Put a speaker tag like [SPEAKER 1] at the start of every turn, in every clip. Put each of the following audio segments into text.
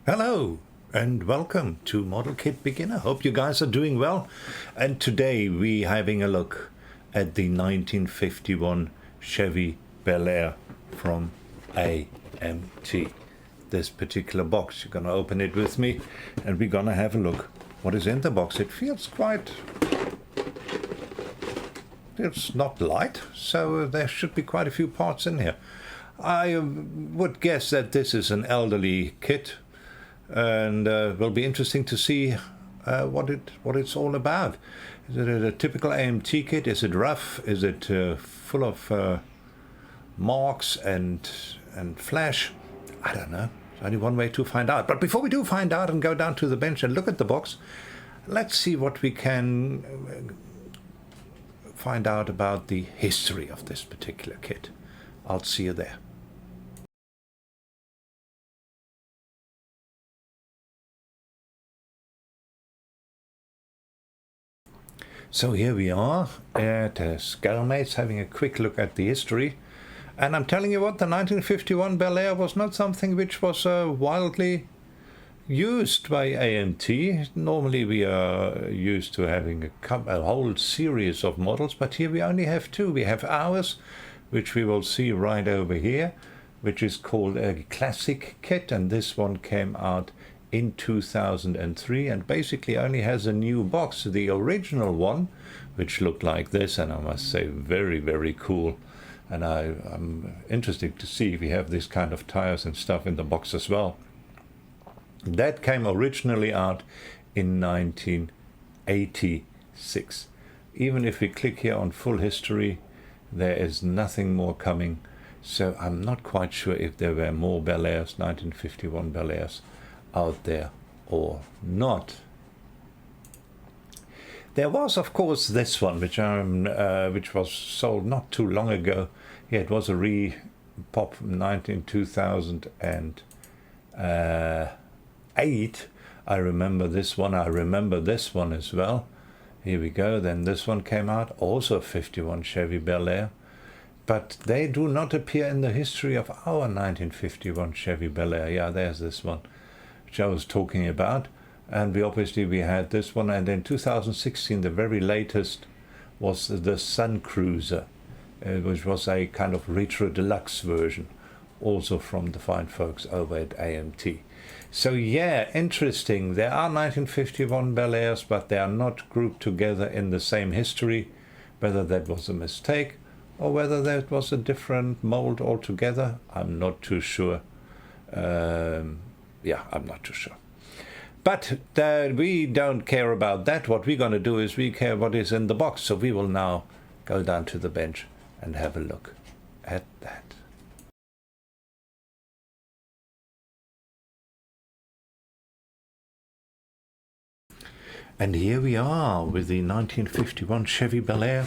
[SPEAKER 1] Hello and welcome to Model Kit Beginner. Hope you guys are doing well. And today we're having a look at the 1951 Chevy Bel Air from AMT. This particular box, you're going to open it with me and we're going to have a look what is in the box. It feels it's not light, so there should be quite a few parts in here. I would guess that this is an elderly kit, and will be interesting to see what it's all about. Is it a typical AMT kit? Is it rough? Is it full of marks and flash? I don't know. There's only one way to find out. But before we do find out and go down to the bench and look at the box, let's see what we can find out about the history of this particular kit. I'll see you there. So here we are at Scalemates having a quick look at the history. And I'm telling you what, the 1951 Bel Air was not something which was wildly used by AMT. Normally we are used to having a whole series of models, but here we only have two. We have ours, which we will see right over here, which is called a classic kit, and this one came out in 2003 and basically only has a new box. The original one, which looked like this, and I must say very, very cool, and I'm interested to see if we have this kind of tires and stuff in the box as well. That came originally out in 1986. Even if we click here on full history, there is nothing more coming, so I'm not quite sure if there were more Bel Airs, 1951 Bel Airs, out there or not. There was, of course, this one, which was sold not too long ago. Yeah, it was a re-pop from 2008. I remember this one. I remember this one as well. Here we go. Then this one came out, also 51 Chevy Bel Air. But they do not appear in the history of our 1951 Chevy Bel Air. Yeah, there's this one, which I was talking about. And we had this one, and in 2016 the very latest was the Sun Cruiser, which was a kind of retro deluxe version, also from the fine folks over at AMT. So yeah, interesting. There are 1951 Bel Airs, but they are not grouped together in the same history. Whether that was a mistake or whether that was a different mold altogether, I'm not too sure. Yeah, I'm not too sure. But we don't care about that. What we're going to do is we care what is in the box. So we will now go down to the bench and have a look at that. And here we are with the 1951 Chevy Bel Air.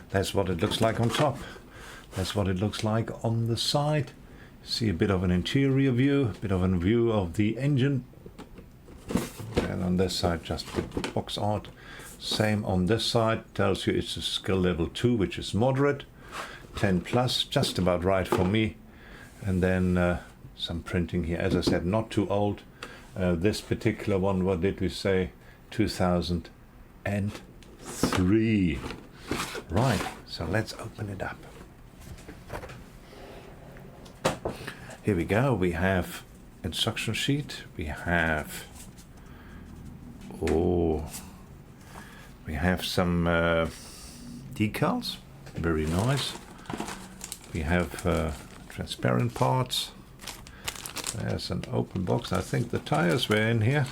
[SPEAKER 1] That's what it looks like on top. That's what it looks like on the side. See a bit of an interior view, a bit of a view of the engine. And on this side, just the box art. Same on this side. Tells you it's a skill level 2, which is moderate. 10 plus, just about right for me. And then some printing here. As I said, not too old. This particular one, what did we say? 2003. Right, so let's open it up. Here we go. We have instruction sheet. We have some decals. Very nice. We have transparent parts. There's an open box. I think the tires were in here.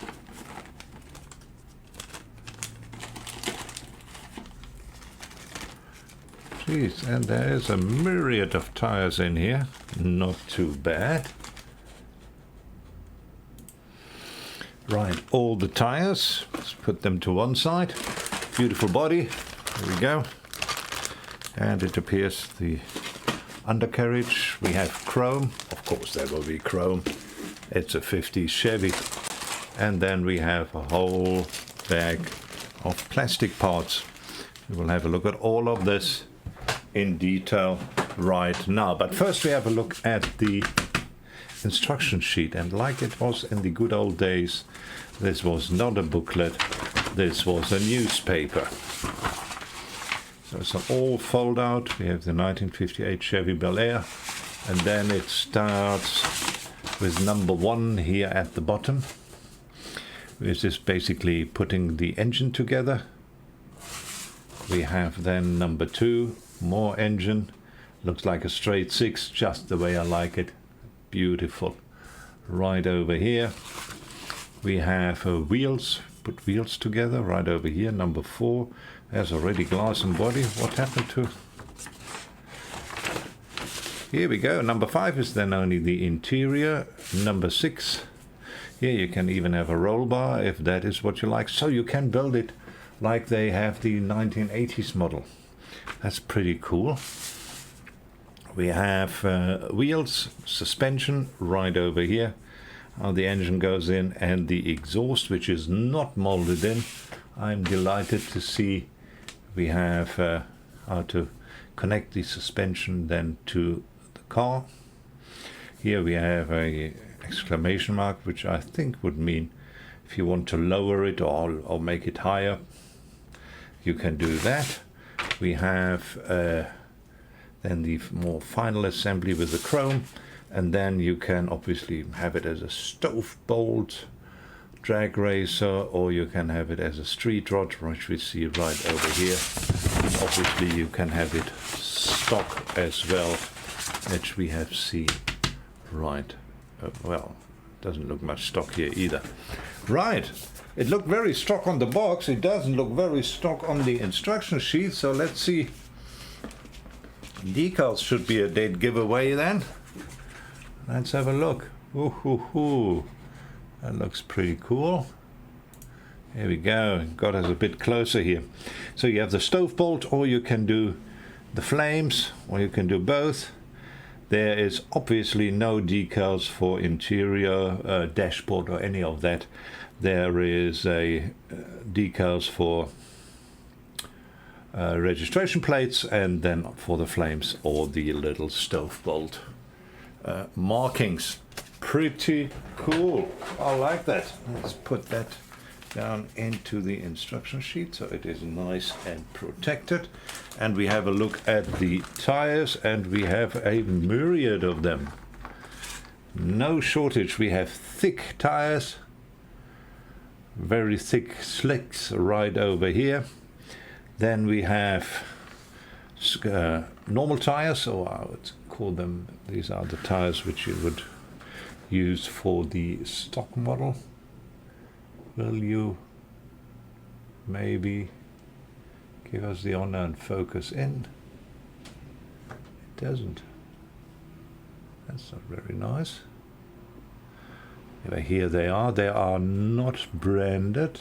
[SPEAKER 1] Jeez, and there is a myriad of tires in here. Not too bad. Right, all the tires. Let's put them to one side. Beautiful body. There we go. And it appears the undercarriage. We have chrome. Of course, there will be chrome. It's a 50s Chevy. And then we have a whole bag of plastic parts. We will have a look at all of this in detail right now. But first we have a look at the instruction sheet, and like it was in the good old days, this was not a booklet, this was a newspaper. So it's an all fold out. We have the 1958 Chevy Bel Air, and then it starts with number 1 here at the bottom, which is basically putting the engine together. We have then number 2, more engine, looks like a straight 6, just the way I like it, beautiful. Right over here we have wheels, put wheels together, right over here, number 4. There's already glass and body. What happened to... Here we go. Number 5 is then only the interior. Number 6, here you can even have a roll bar if that is what you like. So you can build it like they have the 1980s model. That's pretty cool. We have wheels, suspension right over here. How the engine goes in, and the exhaust, which is not molded in. I'm delighted to see we have how to connect the suspension then to the car. Here we have a exclamation mark, which I think would mean if you want to lower it or make it higher, you can do that. We have then the more final assembly with the chrome, and then you can obviously have it as a stove bolt drag racer, or you can have it as a street rod, which we see right over here. Obviously you can have it stock as well, which we have seen right. Well, doesn't look much stock here either. Right, it looked very stock on the box. It doesn't look very stock on the instruction sheet. So let's see. Decals should be a dead giveaway then. Let's have a look. Ooh, hoo, hoo. That looks pretty cool. Here we go. Got us a bit closer here. So you have the stove bolt, or you can do the flames, or you can do both. There is obviously no decals for interior, dashboard, or any of that. There is a decals for registration plates, and then for the flames or the little stove bolt markings. Pretty cool. I like that. Let's put that down into the instruction sheet so it is nice and protected. And we have a look at the tires, and we have a myriad of them. No shortage. We have thick tires, very thick slicks right over here. Then we have normal tires, or I would call them, these are the tires which you would use for the stock model. Will you maybe give us the honor and focus in? It doesn't. That's not very nice. Here they are. They are not branded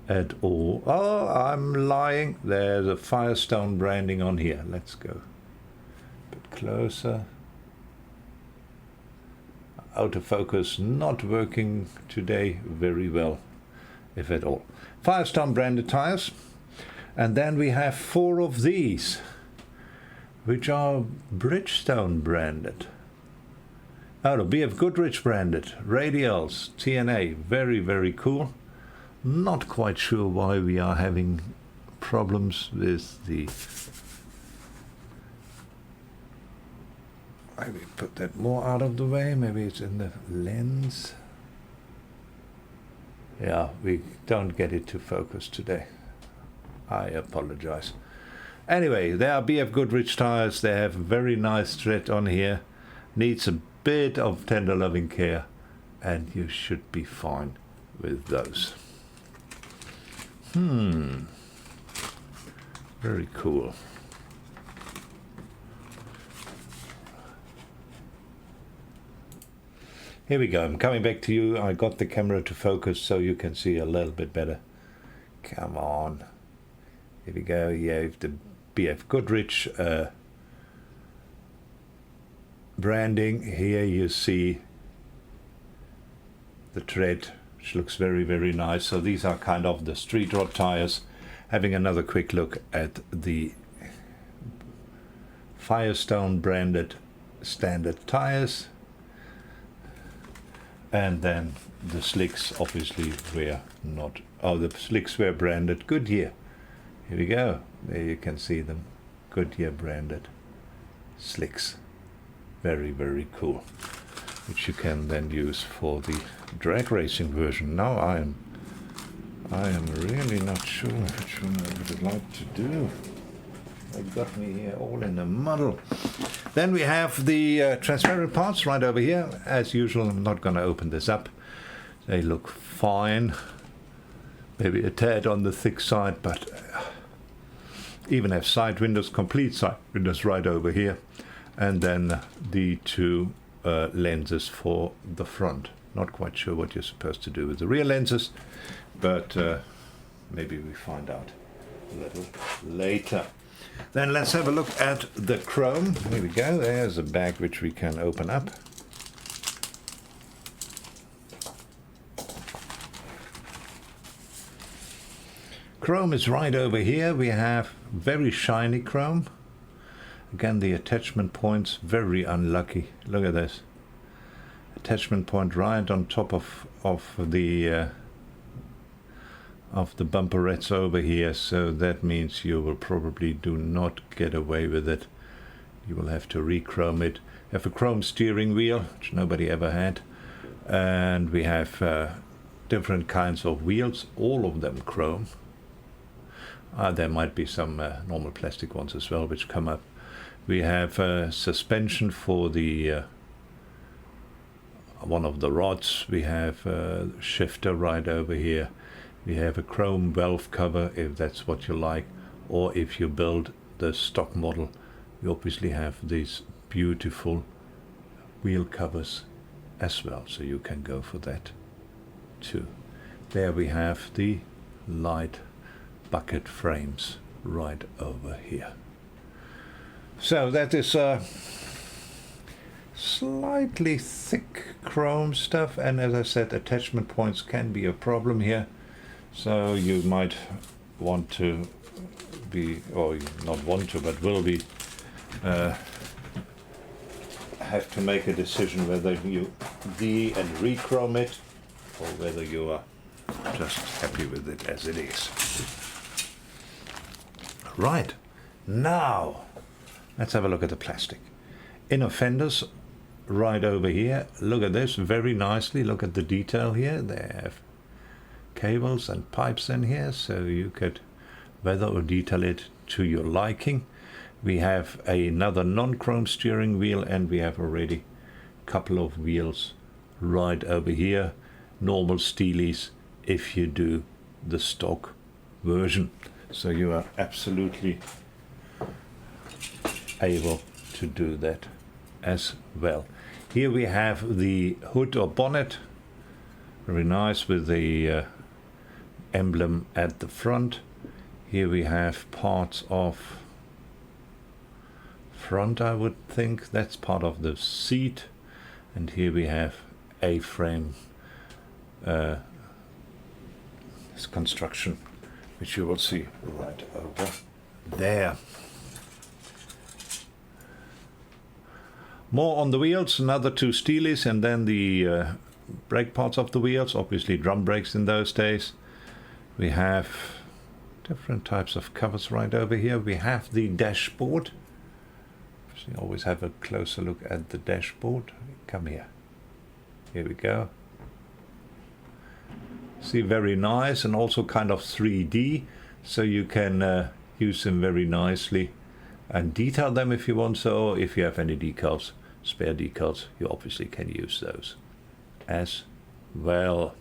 [SPEAKER 1] at all. Oh, I'm lying. There's a Firestone branding on here. Let's go a bit closer. Autofocus not working today very well, if at all. Firestone branded tires. And then we have 4 of these, which are Bridgestone branded. Oh, BF Goodrich branded. Radials, TNA. Very, very cool. Not quite sure why we are having problems with the... Maybe put that more out of the way. Maybe it's in the lens. Yeah, we don't get it to focus today. I apologize. Anyway, they are BF Goodrich tires. They have a very nice tread on here. Needs a bit of tender loving care, and you should be fine with those. Very cool. Here we go. I'm coming back to you. I got the camera to focus so you can see a little bit better. Come on. Here we go. Yeah, the BF Goodrich branding. Here you see the tread, which looks very, very nice. So these are kind of the street rod tires. Having another quick look at the Firestone branded standard tires, and then the slicks obviously were not, the slicks were branded Goodyear. Here we go, there you can see them, Goodyear branded slicks. Very, very cool, which you can then use for the drag racing version. Now I am really not sure which one I would like to do. They got me here all in a muddle. Then we have the transparent parts right over here. As usual, I'm not going to open this up. They look fine. Maybe a tad on the thick side, but even have side windows, complete side windows right over here. And then the two lenses for the front. Not quite sure what you're supposed to do with the rear lenses, but maybe we find out a little later. Then let's have a look at the chrome. Here we go, there's a bag which we can open up. Chrome is right over here. We have very shiny chrome. Again, the attachment points, very unlucky. Look at this. Attachment point right on top of the bumperettes over here, so that means you will probably do not get away with it. You will have to re-chrome it. We have a chrome steering wheel, which nobody ever had, and we have different kinds of wheels, all of them chrome. There might be some normal plastic ones as well which come up. We have suspension for the one of the rods. We have a shifter right over here. We have a chrome valve cover if that's what you like, or if you build the stock model, you obviously have these beautiful wheel covers as well, so you can go for that too. There we have the light bucket frames right over here. So that is slightly thick chrome stuff, and as I said, attachment points can be a problem here. So you might want to be, or not want to, but will be, have to make a decision whether you and re-chrome it, or whether you are just happy with it as it is. Right, now let's have a look at the plastic. Inner fenders right over here. Look at this, very nicely. Look at the detail here. They have cables and pipes in here, so you could weather or detail it to your liking. We have another non-chrome steering wheel, and we have already a couple of wheels right over here, normal steelies if you do the stock version. So you are absolutely able to do that as well. Here we have the hood or bonnet, very nice, with the emblem at the front. Here we have parts of front, I would think that's part of the seat, and here we have A-frame this construction, which you will see right over there. More on the wheels, another two steelies, and then the brake parts of the wheels, obviously drum brakes in those days. We have different types of covers right over here. We have the dashboard. So you always have a closer look at the dashboard. Come here. Here we go. See, very nice, and also kind of 3D, so you can use them very nicely and detail them if you want. So if you have any decals, spare decals, you obviously can use those as well.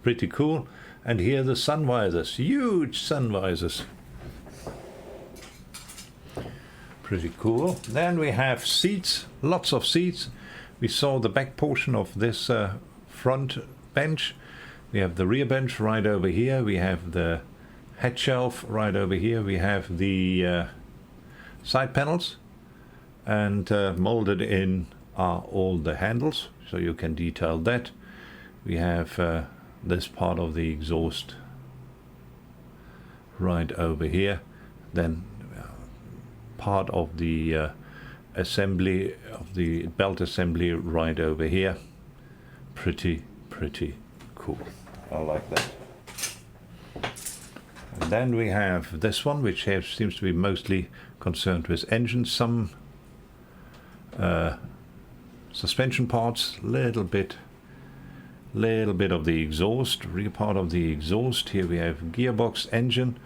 [SPEAKER 1] Pretty cool. And here the sun visors, huge sun visors. Pretty cool. Then we have seats, lots of seats. We saw the back portion of this front bench. We have the rear bench right over here. We have the head shelf right over here. We have the side panels, and molded in are all the handles, so you can detail that. We have this part of the exhaust right over here. Then part of the assembly of the belt assembly right over here. Pretty cool. I like that. And then we have this one, which seems to be mostly concerned with engines, some suspension parts, little bit of the exhaust, rear part of the exhaust. Here we have gearbox, engine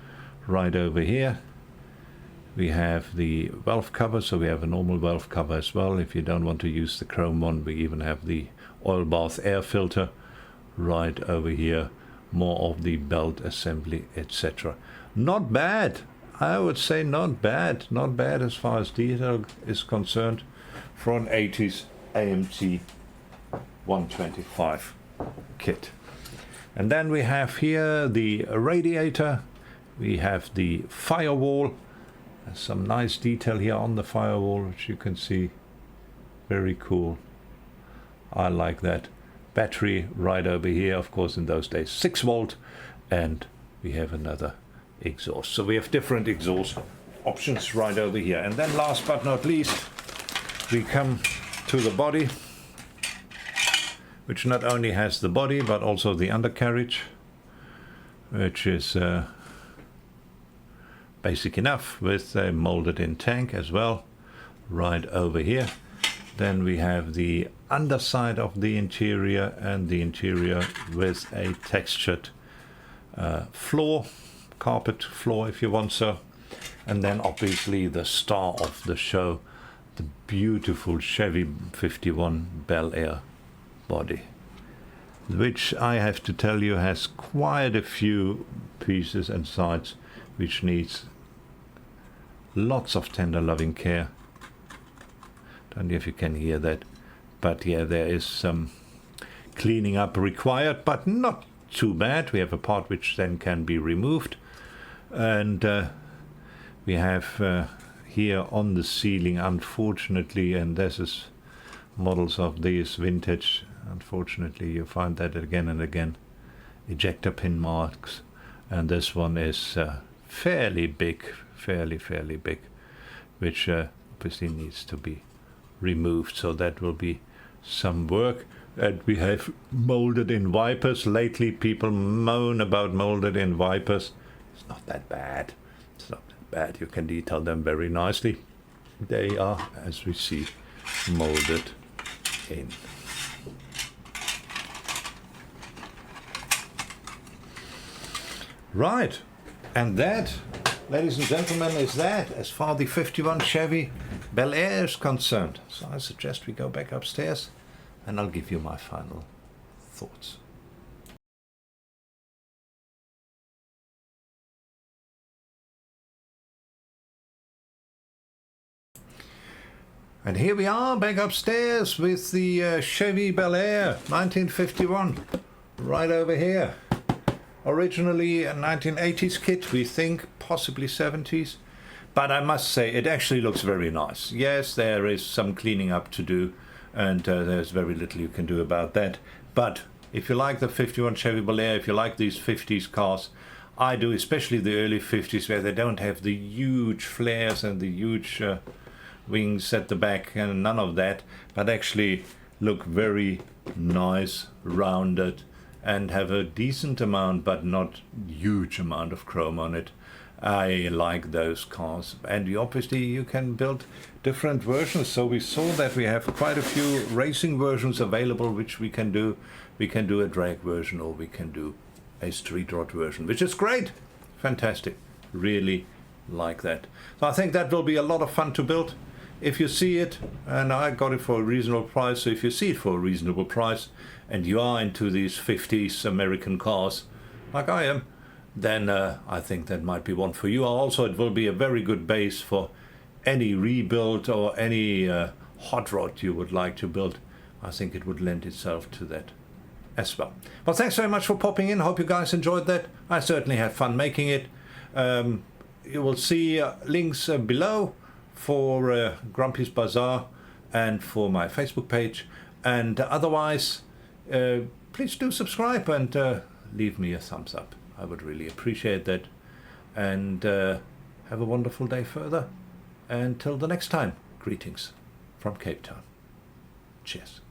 [SPEAKER 1] right over here. We have the valve cover, so we have a normal valve cover as well. If you don't want to use the chrome one, we even have the oil bath air filter right over here. More of the belt assembly, etc. Not bad. I would say not bad. Not bad as far as detail is concerned for an 80s AMT 125 kit. And then we have here the radiator. We have the firewall. There's some nice detail here on the firewall, which you can see. Very cool. I like that. Battery right over here, of course, in those days 6 volt, and we have another exhaust. So we have different exhaust options right over here. And then last but not least, we come to the body, which not only has the body but also the undercarriage, which is basic enough, with a molded in tank as well right over here. Then we have the underside of the interior, and the interior with a textured floor, carpet floor if you want so. And then obviously the star of the show, the beautiful Chevy 51 Bel Air body, which I have to tell you has quite a few pieces and sides which needs lots of tender loving care. Don't know if you can hear that, but yeah, there is some cleaning up required, but not too bad. We have a part which then can be removed, and we have here on the ceiling, unfortunately, and this is models of these vintage, unfortunately you find that again and again, ejector pin marks, and this one is fairly big, fairly big, which obviously needs to be removed. So that will be some work. And we have molded in wipers. Lately people moan about molded in wipers. It's not that bad. It's not that bad. You can detail them very nicely. They are, as we see, molded in. Right, and that, ladies and gentlemen, is that as far the 51 Chevy Bel Air is concerned. So I suggest we go back upstairs and I'll give you my final thoughts. And here we are back upstairs with the Chevy Bel Air 1951 right over here. Originally a 1980s kit, we think, possibly 70s. But I must say, it actually looks very nice. Yes, there is some cleaning up to do, and there's very little you can do about that. But if you like the 51 Chevy Bel Air, if you like these 50s cars, I do, especially the early 50s, where they don't have the huge flares and the huge wings at the back and none of that, but actually look very nice, rounded, and have a decent amount, but not huge amount of chrome on it. I like those cars, and obviously you can build different versions. So we saw that we have quite a few racing versions available, which we can do. We can do a drag version, or we can do a street rod version, which is great, fantastic, really like that. So I think that will be a lot of fun to build. If you see it, and I got it for a reasonable price, so if you see it for a reasonable price and you are into these 50s American cars like I am, then I think that might be one for you. Also, it will be a very good base for any rebuild or any hot rod you would like to build. I think it would lend itself to that as well. Well, thanks very much for popping in. Hope you guys enjoyed that. I certainly had fun making it. You will see links below for Grumpy's Bazaar and for my Facebook page. And otherwise, please do subscribe and leave me a thumbs up. I would really appreciate that. And have a wonderful day further. Until the next time. Greetings from Cape Town. Cheers.